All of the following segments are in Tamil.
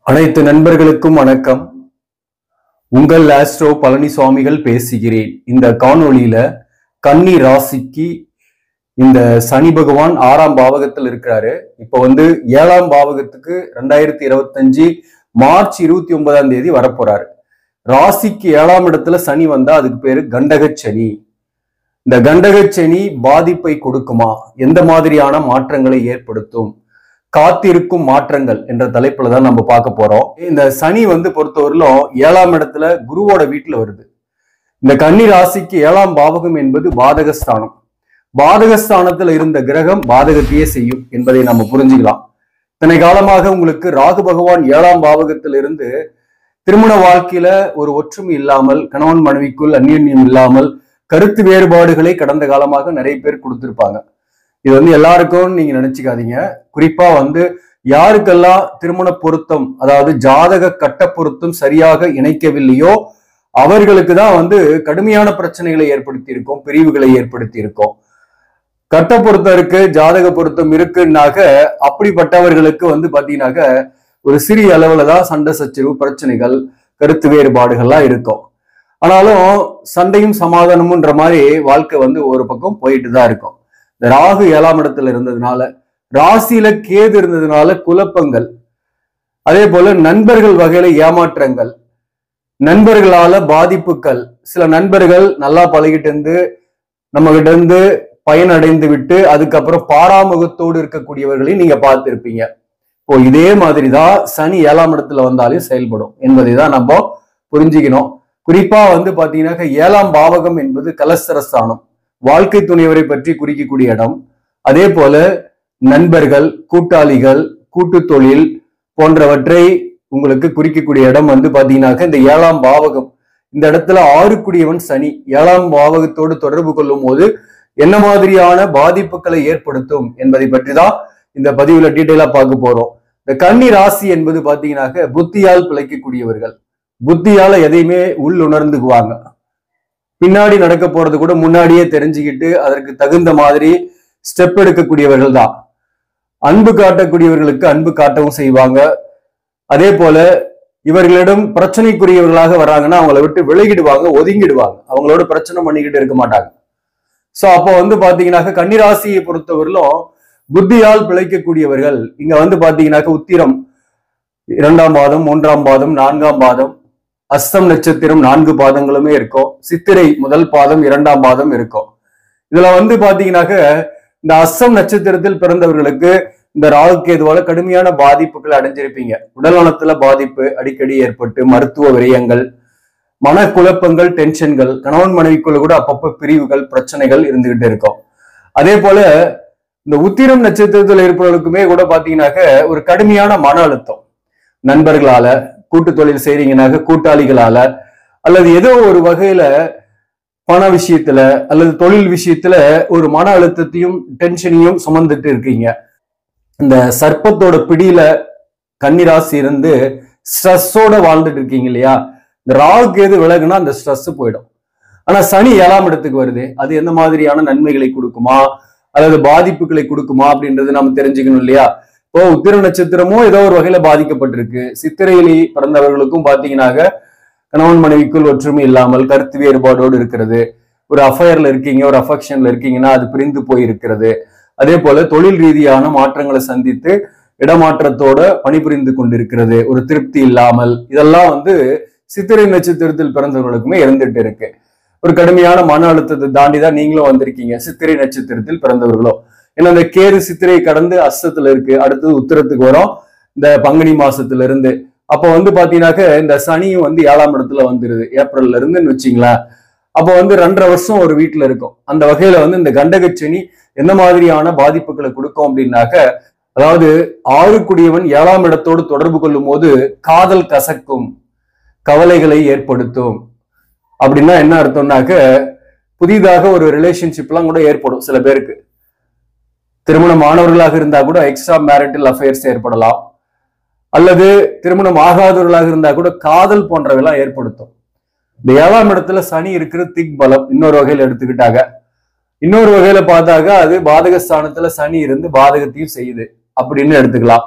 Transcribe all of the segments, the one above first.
அனைத்து நண்பர்களுக்கும் வணக்கம். உங்கள் ஆஸ்ட்ரோ பழனிசாமிகள் பேசுகிறேன். இந்த காணொளியில கன்னி ராசிக்கு இந்த சனி பகவான் 6ஆம் பாவகத்தில் இருக்கிறாரு. இப்ப 7ஆம் பாவகத்துக்கு 2025 மார்ச் 29ஆம் தேதி வரப்போறாரு. ராசிக்கு 7ஆம் இடத்துல சனி வந்தா அதுக்கு பேரு கண்டக சனி. இந்த கண்டக சனி பாதிப்பை கொடுக்குமா? எந்த மாதிரியான மாற்றங்களை ஏற்படுத்தும்? காத்திருக்கும் மாற்றங்கள் என்ற தலைப்புல தான் நம்ம பார்க்க போறோம். இந்த சனி பொறுத்தவரையிலும் 7ஆம் இடத்துல குருவோட வீட்டுல வருது. இந்த கன்னி ராசிக்கு 7ஆம் பாவகம் என்பது பாதகஸ்தானம். பாதகஸ்தானத்துல இருந்த கிரகம் பாதகத்தையே செய்யும் என்பதை நம்ம புரிஞ்சுக்கலாம். இத்தனை காலமாக உங்களுக்கு ராகு பகவான் 7ஆம் பாவகத்திலிருந்து திருமண வாழ்க்கையில ஒரு ஒற்றுமை இல்லாமல், கணவன் மனைவிக்குள் அந்யோன்யம் இல்லாமல், கருத்து வேறுபாடுகளை கடந்த காலமாக நிறைய பேர் கொடுத்திருப்பாங்க. இது எல்லாருக்கும் நீங்க நினைச்சுக்காதீங்க. குறிப்பா யாருக்கெல்லாம் திருமண பொருத்தம், அதாவது ஜாதக கட்ட பொருத்தம் சரியாக இணைக்கவில்லையோ அவர்களுக்கு தான் கடுமையான பிரச்சனைகளை ஏற்படுத்தி இருக்கும், பிரிவுகளை ஏற்படுத்தி இருக்கும். கட்ட பொருத்தம் இருக்கு, ஜாதக பொருத்தம் இருக்குன்னாக்க அப்படிப்பட்டவர்களுக்கு பாத்தீங்கன்னாக்க ஒரு சிறிய அளவுல தான் சண்டை சச்சரவு, பிரச்சனைகள், கருத்து வேறுபாடுகள்லாம் இருக்கும். ஆனாலும் சண்டையும் சமாதானமுன்ற மாதிரி வாழ்க்கை ஒரு பக்கம் போயிட்டு தான் இருக்கும். ராகு 7ஆம் இடத்துல இருந்ததுனால, ராசியில கேது இருந்ததுனால குழப்பங்கள், அதே போல நண்பர்கள் வகையில ஏமாற்றங்கள், நண்பர்களால பாதிப்புகள். சில நண்பர்கள் நல்லா பழகிட்டு இருந்து நம்ம கிட்ட இருந்து பயனடைந்து விட்டு அதுக்கப்புறம் பாராமுகத்தோடு இருக்கக்கூடியவர்களையும் நீங்க பார்த்திருப்பீங்க. இப்போ இதே மாதிரிதான் சனி 7ஆம் இடத்துல வந்தாலும் செயல்படும் என்பதை தான் நம்ம புரிஞ்சுக்கணும். குறிப்பா பாத்தீங்கன்னாக்க 7ஆம் பாவகம் என்பது கலஸ்தரஸ்தானம், வாழ்க்கை துணைவரை பற்றி குறிக்கக்கூடிய இடம். அதே போல நண்பர்கள், கூட்டாளிகள், கூட்டு தொழில் போன்றவற்றை உங்களுக்கு குறிக்கக்கூடிய இடம் பாத்தீங்கன்னாக்க இந்த 7ஆம் பாவகம். இந்த இடத்துல 6 சனி 7ஆம் பாவகத்தோடு தொடர்பு கொள்ளும் போது என்ன மாதிரியான பாதிப்புகளை ஏற்படுத்தும் என்பதை பற்றி தான் இந்த பதிவுல டீட்டெயிலா பார்க்க போறோம். இந்த கன்னி ராசி என்பது பாத்தீங்கன்னாக்க புத்தியால் பிழைக்கக்கூடியவர்கள். புத்தியால எதையுமே உள்ளுணர்ந்துக்குவாங்க. பின்னாடி நடக்க போறது கூட முன்னாடியே தெரிஞ்சுக்கிட்டு அதற்கு தகுந்த மாதிரி ஸ்டெப் எடுக்கக்கூடியவர்கள் தான். அன்பு காட்டக்கூடியவர்களுக்கு அன்பு காட்டவும் செய்வாங்க. அதே போல இவர்களிடம் பிரச்சனைக்குரியவர்களாக வர்றாங்கன்னா அவங்கள விட்டு விலகிடுவாங்க, ஒதுங்கிடுவாங்க. அவங்களோட பிரச்சனை பண்ணிக்கிட்டு இருக்க மாட்டாங்க. சோ அப்போ பாத்தீங்கன்னாக்க கன்னிராசியை பொறுத்தவரையிலும் புத்தியால் பிழைக்கக்கூடியவர்கள். இங்க பாத்தீங்கன்னாக்க உத்திரம் 2ஆம் பாதம், 3ஆம் பாதம், 4ஆம் பாதம், அஸ்தம் நட்சத்திரம் 4 பாதங்களுமே இருக்கும். சித்திரை 1 பாதம், 2ஆம் பாதம் இருக்கும். இதுல பாத்தீங்கன்னாக்க இந்த அஸ்தம் நட்சத்திரத்தில் பிறந்தவர்களுக்கு இந்த ராகு கேதுவால கடுமையான பாதிப்புகள் அடைஞ்சிருப்பீங்க. உடல் நலத்துல பாதிப்பு அடிக்கடி ஏற்பட்டு மருத்துவ விரயங்கள், மனக்குழப்பங்கள், டென்ஷன்கள், கணவன் மனைவிக்குள்ள கூட அப்பப்போ பிரிவுகள், பிரச்சனைகள் இருந்துகிட்டு இருக்கும். அதே போல இந்த உத்திரம் நட்சத்திரத்தில் இருப்பவர்களுக்குமே கூட பாத்தீங்கன்னாக்க ஒரு கடுமையான மன அழுத்தம், நண்பர்களால, கூட்டு தொழில் செய்றீங்கன்னாக்க கூட்டாளிகளால, அல்லது ஏதோ ஒரு வகையில பண விஷயத்துல அல்லது தொழில் விஷயத்துல ஒரு மன அழுத்தத்தையும் டென்ஷனையும் சுமந்துட்டு இருக்கீங்க. இந்த சர்ப்பத்தோட பிடியில கன்னிராசி இருந்து ஸ்ட்ரெஸ்ஸோட வாழ்ந்துட்டு இருக்கீங்க இல்லையா? இந்த ராகு கேது விலகுனா அந்த ஸ்ட்ரெஸ் போயிடும். ஆனா சனி 7ஆம் இடத்துக்கு வருது. அது எந்த மாதிரியான நன்மைகளை கொடுக்குமா அல்லது பாதிப்புகளை கொடுக்குமா அப்படின்றது நம்ம தெரிஞ்சுக்கணும் இல்லையா? இப்போ உத்திர நட்சத்திரமும் ஏதோ ஒரு வகையில பாதிக்கப்பட்டிருக்கு. சித்திரையிலே பிறந்தவர்களுக்கும் பாத்தீங்கன்னாக்க கணவன் மனைவிக்குள் ஒற்றுமை இல்லாமல், கருத்து வேறுபாடோடு இருக்கிறது. ஒரு அஃபயர்ல இருக்கீங்க, ஒரு அஃபெக்ஷன்ல இருக்கீங்கன்னா அது பிரிந்து போயிருக்கிறது. அதே போல தொழில் ரீதியான மாற்றங்களை சந்தித்து இடமாற்றத்தோட பணிபுரிந்து கொண்டிருக்கிறது, ஒரு திருப்தி இல்லாமல். இதெல்லாம் சித்திரை நட்சத்திரத்தில் பிறந்தவர்களுக்குமே இருந்துட்டு இருக்கு. ஒரு கடுமையான மன அழுத்தத்தை தாண்டிதான் நீங்களும் வந்திருக்கீங்க, சித்திரை நட்சத்திரத்தில் பிறந்தவர்களோ. ஏன்னா இந்த கேது சித்திரை கடந்து அஸ்தத்துல இருக்கு, அடுத்தது உத்திரத்துக்கு வரும் இந்த பங்குனி மாசத்துல இருந்து. அப்போ பாத்தீங்கன்னாக்க இந்த சனியும் 7ஆம் இடத்துல வந்துருது ஏப்ரல்ல இருந்துன்னு வச்சுங்களேன். அப்போ 2.5 வருஷம் ஒரு வீட்டுல இருக்கும். அந்த வகையில இந்த கண்டக சனி எந்த மாதிரியான பாதிப்புகளை கொடுக்கும் அப்படின்னாக்க, அதாவது 6 7ஆம் இடத்தோடு தொடர்பு கொள்ளும் போது காதல் கசக்கும், கவலைகளை ஏற்படுத்தும். அப்படின்னா என்ன அர்த்தம்னாக்க, புதிதாக ஒரு ரிலேஷன்ஷிப்லாம் கூட ஏற்படும். சில பேருக்கு திருமணமானவர்களாக இருந்தா கூட எக்ஸ்ட்ரா மேரிட்டல் அஃபேர்ஸ் ஏற்படலாம், அல்லது திருமணம் ஆகாதவர்களாக இருந்தா கூட காதல் போன்றவெல்லாம் ஏற்படுத்தும். இந்த 7ஆம் இடத்துல சனி இருக்கிற திக் பலம் இன்னொரு வகையில எடுத்துக்கிட்டாங்க. இன்னொரு வகையில பார்த்தாக்க அது பாதகஸ்தானத்துல சனி இருந்து பாதகத்தையும் செய்யுது அப்படின்னு எடுத்துக்கலாம்.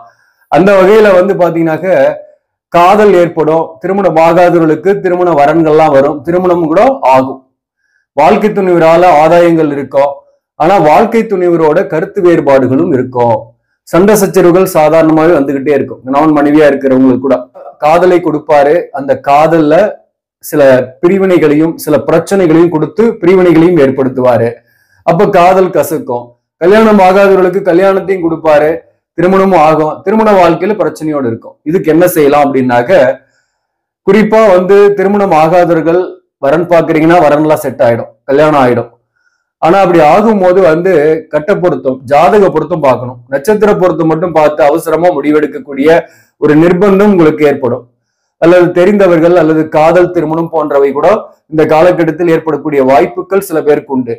அந்த வகையில பாத்தீங்கன்னாக்க காதல் ஏற்படும். திருமணம் ஆகாதவர்களுக்கு திருமண வரன்கள்லாம் வரும், திருமணம் கூட ஆகும். வாழ்க்கை துணைவரால ஆதாயங்கள் இருக்கும், ஆனா வாழ்க்கை துணைவரோட கருத்து வேறுபாடுகளும் இருக்கும். சண்டை சச்சரவுகள் சாதாரணமாவே வந்துகிட்டே இருக்கும். கணவன் மனைவியா இருக்கிறவங்களுக்கு கூட காதலை கொடுப்பாரு, அந்த காதல்ல சில பிரிவினைகளையும் சில பிரச்சனைகளையும் கொடுத்து பிரிவினைகளையும் ஏற்படுத்துவாரு. அப்ப காதல் கசக்கும். கல்யாணம் ஆகாதவர்களுக்கு கல்யாணத்தையும் கொடுப்பாரு, திருமணமும் ஆகும், திருமண வாழ்க்கையில பிரச்சனையோடு இருக்கும். இதுக்கு என்ன செய்யலாம் அப்படின்னாக்க, குறிப்பா திருமணம் ஆகாதவர்கள் வரன் பாக்குறீங்கன்னா வரன்லாம் செட் ஆயிடும், கல்யாணம் ஆயிடும். ஆனா அப்படி ஆகும்போது கட்ட பொருத்தம், ஜாதக பொருத்தம் பார்க்கணும். நட்சத்திர பொருத்தம் மட்டும் பார்த்து அவசரமா முடிவெடுக்கக்கூடிய ஒரு நிர்பந்தம் உங்களுக்கு ஏற்படும். அல்லது தெரிந்தவர்கள் அல்லது காதல் திருமணம் போன்றவை கூட இந்த காலகட்டத்தில் ஏற்படக்கூடிய வாய்ப்புகள் சில பேருக்கு உண்டு.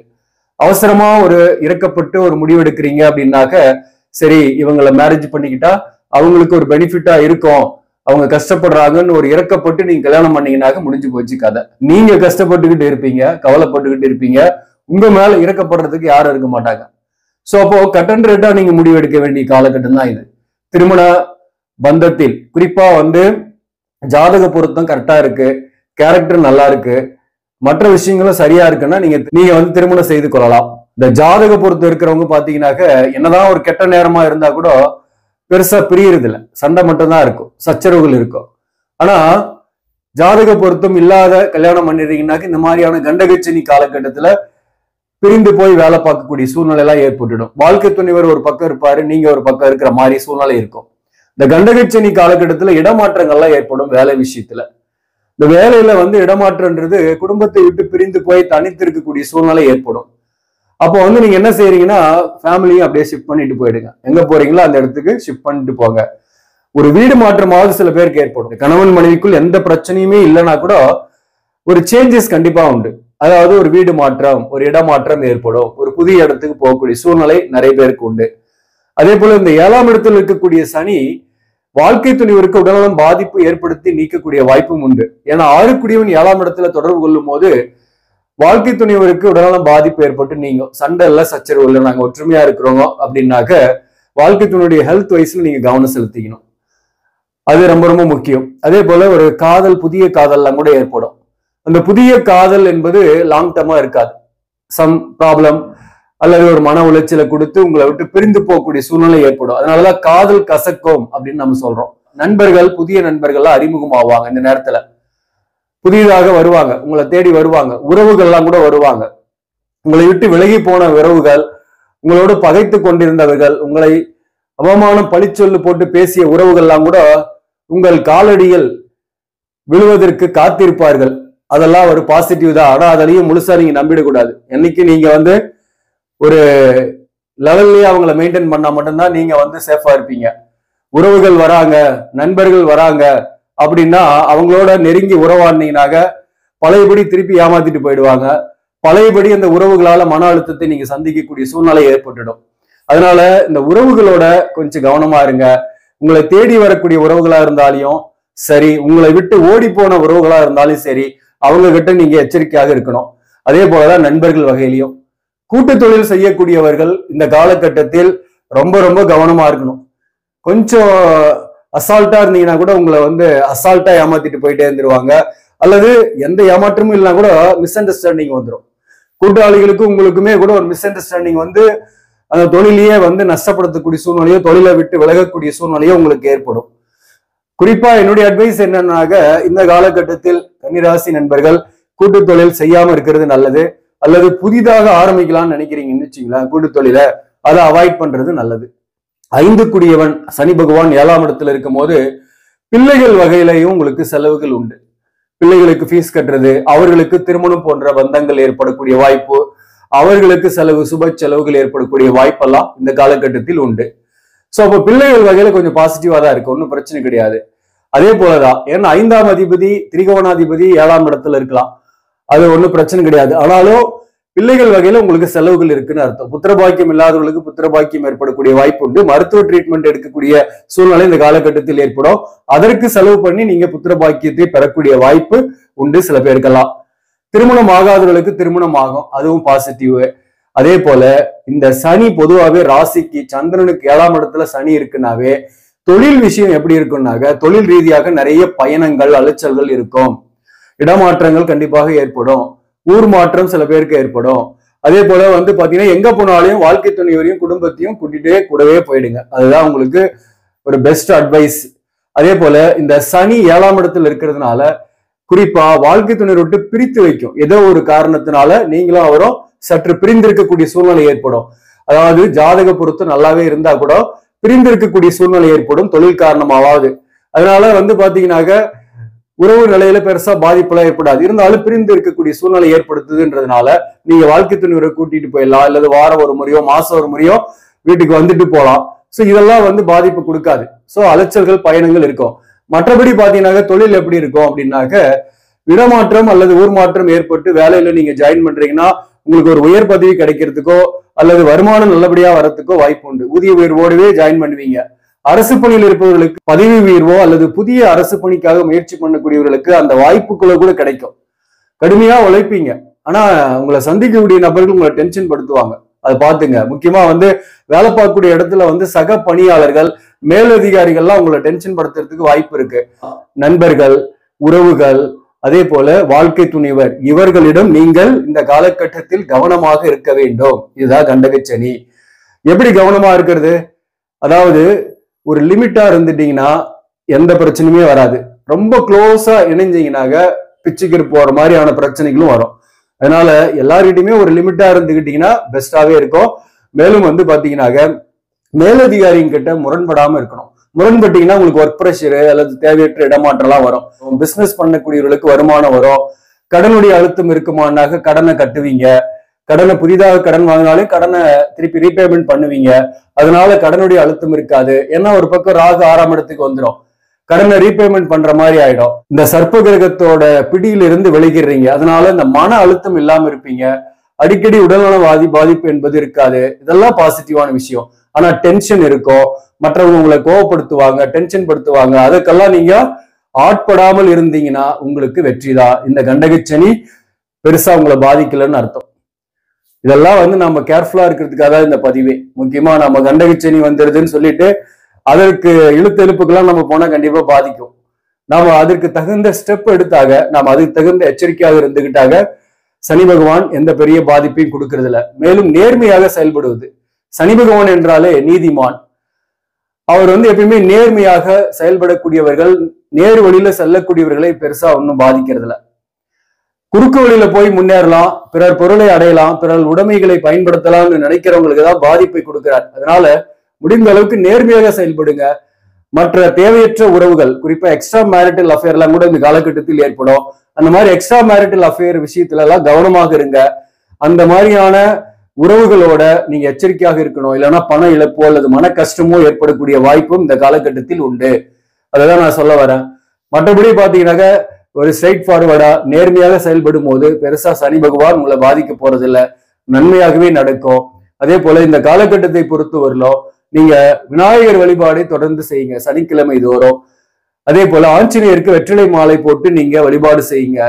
அவசரமா ஒரு இறக்கப்பட்டு ஒரு முடிவெடுக்கிறீங்க அப்படின்னாக்க, சரி இவங்களை மேரேஜ் பண்ணிக்கிட்டா அவங்களுக்கு ஒரு பெனிஃபிட்டா இருக்கும், அவங்க கஷ்டப்படுறாங்கன்னு ஒரு இறக்கப்பட்டு நீங்க கல்யாணம் பண்ணீங்கன்னாக்க முடிஞ்சு போச்சு கதை. நீங்க கஷ்டப்பட்டுக்கிட்டு இருப்பீங்க, கவலைப்பட்டுக்கிட்டு இருப்பீங்க, உங்க மேல இறக்கப்படுறதுக்கு யாரும் இருக்க மாட்டாங்க. சோ அப்போ கட்டன் ரேட்டா நீங்க முடிவெடுக்க வேண்டிய காலகட்டம் தான் இது. திருமண பந்தத்தில் குறிப்பா ஜாதக பொருத்தம் கரெக்டா இருக்கு, கேரக்டர் நல்லா இருக்கு, மற்ற விஷயங்களும் சரியா இருக்குன்னா நீங்க திருமணம் செய்து கொள்ளலாம். இந்த ஜாதக பொருத்தம் இருக்கிறவங்க பாத்தீங்கன்னாக்க, என்னதான் ஒரு கெட்ட நேரமா இருந்தா கூட பெருசா பிரியறது இல்லை, சண்டை மட்டும்தான் இருக்கும், சச்சரவுகள் இருக்கும். ஆனா ஜாதக பொருத்தம் இல்லாத கல்யாணம் பண்ணிடுறீங்கன்னாக்க இந்த மாதிரியான கண்டகச்சனி காலகட்டத்துல பிரிந்து போய் வேலை பார்க்கக்கூடிய சூழ்நிலை எல்லாம் ஏற்பட்டுடும். வாழ்க்கை துணைவர் ஒரு பக்கம் இருப்பாரு, நீங்க ஒரு பக்கம் இருக்கிற மாதிரி சூழ்நிலை இருக்கும். இந்த கண்டகச்சனி காலகட்டத்துல இடமாற்றங்கள்லாம் ஏற்படும். வேலை விஷயத்துல இந்த வேலையில இடமாற்றம்ன்றது குடும்பத்தை விட்டு பிரிந்து போய் தனித்து இருக்கக்கூடிய சூழ்நிலை ஏற்படும். அப்போ நீங்க என்ன செய்யறீங்கன்னா, ஃபேமிலியும் அப்படியே ஷிஃப்ட் பண்ணிட்டு போயிடுங்க. எங்க போறீங்களோ அந்த இடத்துக்கு ஷிஃப்ட் பண்ணிட்டு போங்க. ஒரு வீடு மாற்றமாவது சில பேருக்கு ஏற்படும். கணவன் மனைவிக்குள் எந்த பிரச்சனையுமே இல்லைன்னா கூட ஒரு சேஞ்சஸ் கண்டிப்பா உண்டு. அதாவது ஒரு வீடு மாற்றம், ஒரு இடமாற்றம் ஏற்படும், ஒரு புதிய இடத்துக்கு போகக்கூடிய சூழ்நிலை நிறைய பேருக்கு உண்டு. அதே போல இந்த 7ஆம் இடத்தில் இருக்கக்கூடிய சனி வாழ்க்கை துணிவருக்கு உடல்நலம் பாதிப்பு ஏற்படுத்தி நீக்கக்கூடிய வாய்ப்பும் உண்டு. ஏன்னா 6 7ஆம் இடத்துல தொடர்பு கொள்ளும் போது வாழ்க்கை துணிவருக்கு உடல்நலம் பாதிப்பு ஏற்பட்டு நீங்க சண்டை இல்ல, சச்சரவு இல்லை, நாங்க ஒற்றுமையா இருக்கிறோம் அப்படின்னாக்க வாழ்க்கை துணையுடைய ஹெல்த் வைஸ்ல நீங்க கவனம் செலுத்திக்கணும். அது ரொம்ப ரொம்ப முக்கியம். அதே போல ஒரு காதல், புதிய காதல்லாம் கூட ஏற்படும். அந்த புதிய காதல் என்பது லாங் டர்மா இருக்காது. சம் ப்ராப்ளம் அல்லது ஒரு மன உளைச்சலை கொடுத்து உங்களை விட்டு பிரிந்து போகக்கூடிய சூழ்நிலை ஏற்படும். அதனாலதான் காதல் கசக்கும் அப்படின்னு நம்ம சொல்றோம். நண்பர்கள், புதிய நண்பர்கள்லாம் அறிமுகமாவாங்க. இந்த நேரத்துல புதிதாக வருவாங்க, உங்களை தேடி வருவாங்க. உறவுகள்லாம் கூட வருவாங்க. உங்களை விட்டு விலகி போன உறவுகள், உங்களோடு பகைத்து கொண்டிருந்தவர்கள், உங்களை அவமானம் பழிச்சொல்லு போட்டு பேசிய உறவுகள்லாம் கூட உங்கள் காலடியில் விழுவதற்கு காத்திருப்பார்கள். அதெல்லாம் ஒரு பாசிட்டிவ் தான். ஆனா அதனையும் முழுசா நீங்க நம்பிடக்கூடாது. என்னைக்கு நீங்க ஒரு லெவல்லயே அவங்கள மெயின்டைன் பண்ணா மட்டும்தான் நீங்க சேஃபா இருப்பீங்க. உறவுகள் வராங்க, நண்பர்கள் வராங்க அப்படின்னா அவங்களோட நெருங்கி உறவாடினீங்கனாக பழையபடி திருப்பி ஏமாத்திட்டு போயிடுவாங்க. பழையபடி அந்த உறவுகளால மன அழுத்தத்தை நீங்க சந்திக்கக்கூடிய சூழ்நிலை ஏற்பட்டுடும். அதனால இந்த உறவுகளோட கொஞ்சம் கவனமா இருங்க. உங்களை தேடி வரக்கூடிய உறவுகளா இருந்தாலும் சரி, உங்களை விட்டு ஓடி போன உறவுகளா இருந்தாலும் சரி, அவங்க கிட்ட நீங்க எச்சரிக்கையாக இருக்கணும். அதே போலதான் நண்பர்கள் வகையிலையும். கூட்டு தொழில் செய்யக்கூடியவர்கள் இந்த காலகட்டத்தில் ரொம்ப ரொம்ப கவனமா இருக்கணும். கொஞ்சம் அசால்ட்டா இருந்தீங்கன்னா கூட உங்களை அசால்ட்டா ஏமாத்திட்டு போயிட்டே இருந்துருவாங்க. அல்லது எந்த ஏமாற்றமும் இல்லைன்னா கூட மிஸ் அண்டர்ஸ்டாண்டிங் வந்துடும். கூட்டாளிகளுக்கும் உங்களுக்குமே கூட ஒரு மிஸ் அண்டர்ஸ்டாண்டிங் அந்த தொழிலையே நஷ்டப்படுத்தக்கூடிய சூழ்நிலையோ, தொழிலை விட்டு விலகக்கூடிய சூழ்நிலையோ உங்களுக்கு ஏற்படும். குறிப்பா என்னுடைய அட்வைஸ் என்னன்னாக்க, இந்த காலகட்டத்தில் கன்னிராசி நண்பர்கள் கூட்டு தொழில் செய்யாம இருக்கிறது நல்லது. அல்லது புதிதாக ஆரம்பிக்கலாம்னு நினைக்கிறீங்கன்னு வச்சுங்களேன் கூட்டு தொழில, அதை அவாய்ட் பண்றது நல்லது. 5 சனி பகவான் 7ஆம் இடத்துல இருக்கும் போது பிள்ளைகள் வகையிலையும் உங்களுக்கு செலவுகள் உண்டு. பிள்ளைகளுக்கு ஃபீஸ் கட்டுறது, அவர்களுக்கு திருமணம் போன்ற பந்தங்கள் ஏற்படக்கூடிய வாய்ப்பு, அவர்களுக்கு சுப செலவுகள் ஏற்படக்கூடிய வாய்ப்பெல்லாம் இந்த காலகட்டத்தில் உண்டு. சோ அப்ப பிள்ளைகள் வகையில கொஞ்சம் பாசிட்டிவா தான் இருக்கு, ஒன்றும் பிரச்சனை கிடையாது. அதே போலதான், ஏன்னா 5ஆம் அதிபதி திரிகோணாதிபதி 7ஆம் இடத்துல இருக்கலாம், அது ஒன்றும் பிரச்சனை கிடையாது. ஆனாலும் பிள்ளைகள் வகையில உங்களுக்கு செலவுகள் இருக்குன்னு அர்த்தம். புத்திரபாக்கியம் இல்லாதவர்களுக்கு புத்திரபாக்கியம் ஏற்படக்கூடிய வாய்ப்பு உண்டு. மருத்துவ ட்ரீட்மெண்ட் எடுக்கக்கூடிய சூழ்நிலை இந்த காலகட்டத்தில் ஏற்படும். அதற்கு செலவு பண்ணி நீங்க புத்திரபாக்கியத்தை பெறக்கூடிய வாய்ப்பு உண்டு சில பேருக்கெல்லாம். திருமணம் ஆகாதவர்களுக்கு திருமணம் ஆகும், அதுவும் பாசிட்டிவ். அதே போல இந்த சனி பொதுவாகவே ராசிக்கு, சந்திரனுக்கு 7ஆம் இடத்துல சனி இருக்குனாவே தொழில் விஷயம் எப்படி இருக்கும்னாக்க தொழில் ரீதியாக நிறைய பயணங்கள் அலைச்சல்கள் இருக்கும். இடமாற்றங்கள் கண்டிப்பாக ஏற்படும். ஊர் மாற்றம் சில பேருக்கு ஏற்படும். அதே போல பாத்தீங்கன்னா எங்க போனாலையும் வாழ்க்கை துணைவரையும் குடும்பத்தையும் கூடவே போயிடுங்க. அதுதான் உங்களுக்கு ஒரு பெஸ்ட் அட்வைஸ். அதே போல இந்த சனி 7ஆம் இடத்துல இருக்கிறதுனால குறிப்பா வாழ்க்கை துணை விட்டு பிரித்து வைக்கும். ஏதோ ஒரு காரணத்தினால நீங்களும் அவரும் சற்று பிரிந்திருக்கக்கூடிய சூழ்நிலை ஏற்படும். அதாவது ஜாதக பொறுத்து நல்லாவே இருந்தா கூட பிரிந்திருக்கக்கூடிய சூழ்நிலை ஏற்படும் தொழில் காரணமாவது. அதனால பாத்தீங்கன்னாக்க உறவு நிலையில பெருசா பாதிப்புலாம் ஏற்படாது. இருந்தாலும் பிரிந்து இருக்கக்கூடிய சூழ்நிலை ஏற்படுத்துதுன்றதுனால நீங்க வாழ்க்கை துணைவரை கூட்டிட்டு போயிடலாம், அல்லது வாரம் ஒரு முறையோ மாசம் ஒரு முறையோ வீட்டுக்கு வந்துட்டு போகலாம். சோ இதெல்லாம் பாதிப்பு கொடுக்காது. சோ அலைச்சல்கள் பயணங்கள் இருக்கும். மற்றபடி பாத்தீங்கன்னாக்க தொழில் எப்படி இருக்கும் அப்படின்னாக்க இடமாற்றம் அல்லது ஊர் மாற்றம் ஏற்பட்டு வேலையில நீங்க ஜாயின் பண்றீங்கன்னா உங்களுக்கு ஒரு உயர் பதவி கிடைக்கிறதுக்கோ அல்லது வருமானம் நல்லபடியா வரத்துக்கோ வாய்ப்பு உண்டு. ஊதிய உயர்வோடவே ஜாயின் பண்ணுவீங்க. அரசு பணியில் இருப்பவர்களுக்கு பதவி உயர்வோ அல்லது புதிய அரசு பணிக்காக முயற்சி பண்ணக்கூடியவர்களுக்கு அந்த வாய்ப்புகளை கூட கிடைக்கும். கடுமையா உழைப்பீங்க. ஆனா உங்களை சந்திக்கக்கூடிய நபர்கள் உங்களை டென்ஷன் படுத்துவாங்க. அதை பாத்துங்க. முக்கியமா வேலை பார்க்கக்கூடிய இடத்துல சக பணியாளர்கள் மேலதிகாரிகள்லாம் உங்களை டென்ஷன் படுத்துறதுக்கு வாய்ப்பு இருக்கு. நண்பர்கள், உறவுகள், அதே போல வாழ்க்கை துணைவர், இவர்களிடம் நீங்கள் இந்த காலகட்டத்தில் கவனமாக இருக்க வேண்டும். இதுதான் கண்டகச்சனி. எப்படி கவனமா இருக்கிறது? அதாவது ஒரு லிமிட்டா இருந்துட்டீங்கன்னா எந்த பிரச்சனையுமே வராது. ரொம்ப க்ளோஸா இணைஞ்சீங்கன்னாக்க பிச்சுக்கு போற மாதிரியான பிரச்சனைகளும் வரும். அதனால எல்லார்கிட்டையுமே ஒரு லிமிட்டா இருந்துகிட்டீங்கன்னா பெஸ்டாவே இருக்கும். மேலும் பாத்தீங்கன்னாக்க மேலதிகாரிங்க கிட்ட முரண்படாம இருக்கணும். முரண்பட்டீங்கன்னா உங்களுக்கு ஒர்க் ப்ரெஷரு அல்லது தேவையற்ற இடமாற்றம்லாம் வரும். பிசினஸ் பண்ணக்கூடியவர்களுக்கு வருமானம் வரும். கடனுடைய அழுத்தம் இருக்குமானாக்க கடனை கட்டுவீங்க. கடனை புதிதாக கடன் வாங்கினாலும் கடனை திருப்பி ரீபேமெண்ட் பண்ணுவீங்க. அதனால கடனுடைய அழுத்தம் இருக்காது. ஏன்னா ஒரு பக்கம் ராகு 6ஆம் இடத்துக்கு வந்துடும். கடனை ரீபேமெண்ட் பண்ற மாதிரி ஆயிடும். இந்த சர்ப்ப கிரகத்தோட பிடியிலிருந்து விலகிடுறீங்க. அதனால இந்த மன அழுத்தம் இல்லாம இருப்பீங்க. அடிக்கடி உடல்நல பாதிப்பு என்பது இருக்காது. இதெல்லாம் பாசிட்டிவான விஷயம். ஆனா டென்ஷன் இருக்கும். மற்றவங்க உங்களை கோவப்படுத்துவாங்க, டென்ஷன் படுத்துவாங்க. அதுக்கெல்லாம் நீங்க ஆட்படாமல் இருந்தீங்கன்னா உங்களுக்கு வெற்றிதான். இந்த கண்டகச்சனி பெருசா உங்களை பாதிக்கலன்னு அர்த்தம். இதெல்லாம் நம்ம கேர்ஃபுல்லா இருக்கிறதுக்காக இந்த பதிவே. முக்கியமா நம்ம கண்டகச்சனி வந்துடுதுன்னு சொல்லிட்டு அதற்கு இழுத்தெழுப்புக்கெல்லாம் நம்ம போனா கண்டிப்பா பாதிக்கும். நாம அதற்கு தகுந்த ஸ்டெப் எடுத்தாக, நாம அதுக்கு தகுந்த எச்சரிக்கையாக இருந்துகிட்டாக சனி பகவான் எந்த பெரிய பாதிப்பையும் கொடுக்கறது இல்ல. மேலும் நேர்மையாக செயல்படுவது. சனி பகவான் என்றாலே நீதிமான். அவர் எப்பயுமே நேர்மையாக செயல்படக்கூடியவர்கள், நேர் வழியில செல்லக்கூடியவர்களை பெருசா ஒன்றும் பாதிக்கிறது இல்ல. குறுக்கு வழியில போய் முன்னேறலாம், பிறர் பொருளை அடையலாம், பிறர் உடைமைகளை பயன்படுத்தலாம்னு நினைக்கிறவங்களுக்கு தான் பாதிப்பை கொடுக்கிறார். அதனால முடிந்த அளவுக்கு நேர்மையாக செயல்படுங்க. மற்ற தேவையற்ற உறவுகள், குறிப்பா எக்ஸ்ட்ரா மேரிட்டல் அஃபேர் எல்லாம் கூட இந்த காலகட்டத்தில் ஏற்படும். அந்த மாதிரி எக்ஸ்ட்ரா மேரிட்டல் அஃபேர் விஷயத்துல எல்லாம் கவனமாக இருங்க. அந்த மாதிரியான உறவுகளோட நீங்க எச்சரிக்கையாக இருக்கணும். இல்லைன்னா பண இழப்போ அல்லது மன கஷ்டமோ ஏற்படக்கூடிய வாய்ப்பும் இந்த காலகட்டத்தில் உண்டு. அதான் நான் சொல்ல வரேன். மற்றபடி பாத்தீங்கன்னாக்க ஒரு ஸ்ட்ரைட் ஃபார்வர்டா நேர்மையாக செயல்படும் போது பெருசா சனி பகவான் உங்களை பாதிக்க போறதில்ல. நன்மையாகவே நடக்கும். அதே போல இந்த காலகட்டத்தை பொறுத்து வரலாம் நீங்க விநாயகர் வழிபாடை தொடர்ந்து செய்யுங்க சனிக்கிழமை தோறும். அதே போல ஆஞ்சநேயருக்கு வெற்றிலை மாலை போட்டு நீங்க வழிபாடு செய்யுங்க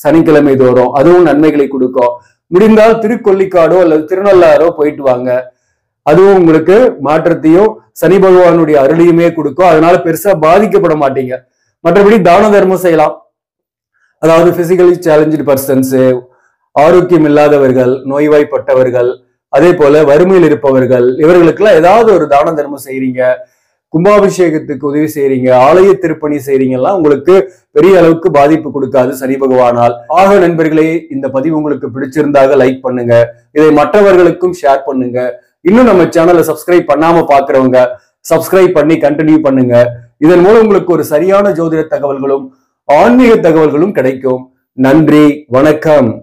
சனிக்கிழமை தோறும். அதுவும் நன்மைகளை கொடுக்கும். முடிந்தால் திருக்கொல்லிக்காடோ அல்லது திருநள்ளாரோ போயிட்டு வாங்க. அதுவும் உங்களுக்கு மாற்றத்தையும் சனி பகவானுடைய அருளையுமே கொடுக்கும். அதனால பெருசா பாதிக்கப்பட மாட்டீங்க. மற்றபடி தான தர்மம் செய்யலாம். அதாவது பிசிக்கலி சேலஞ்சு பர்சன்ஸ், ஆரோக்கியம் இல்லாதவர்கள், நோய்வாய்ப்பட்டவர்கள், அதே போல வறுமையில் இருப்பவர்கள், இவர்களுக்கெல்லாம் ஏதாவது ஒரு தான தர்மம் செய்றீங்க, கும்பாபிஷேகத்துக்கு உதவி செய்றீங்க, ஆலய திருப்பணி செய்றீங்கலாம் உங்களுக்கு பெரிய அளவுக்கு பாதிப்பு கொடுக்காது சனி பகவானால். ஆக நண்பர்களே, இந்த பதிவு உங்களுக்கு பிடிச்சிருந்தாக லைக் பண்ணுங்க. இதை மற்றவர்களுக்கும் ஷேர் பண்ணுங்க. இன்னும் நம்ம சேனலை சப்ஸ்கிரைப் பண்ணாம பாக்குறவங்க சப்ஸ்கிரைப் பண்ணி கண்டினியூ பண்ணுங்க. இதன் மூலம் உங்களுக்கு ஒரு சரியான ஜோதிட தகவல்களும் ஆன்மீக தகவல்களும் கிடைக்கும். நன்றி, வணக்கம்.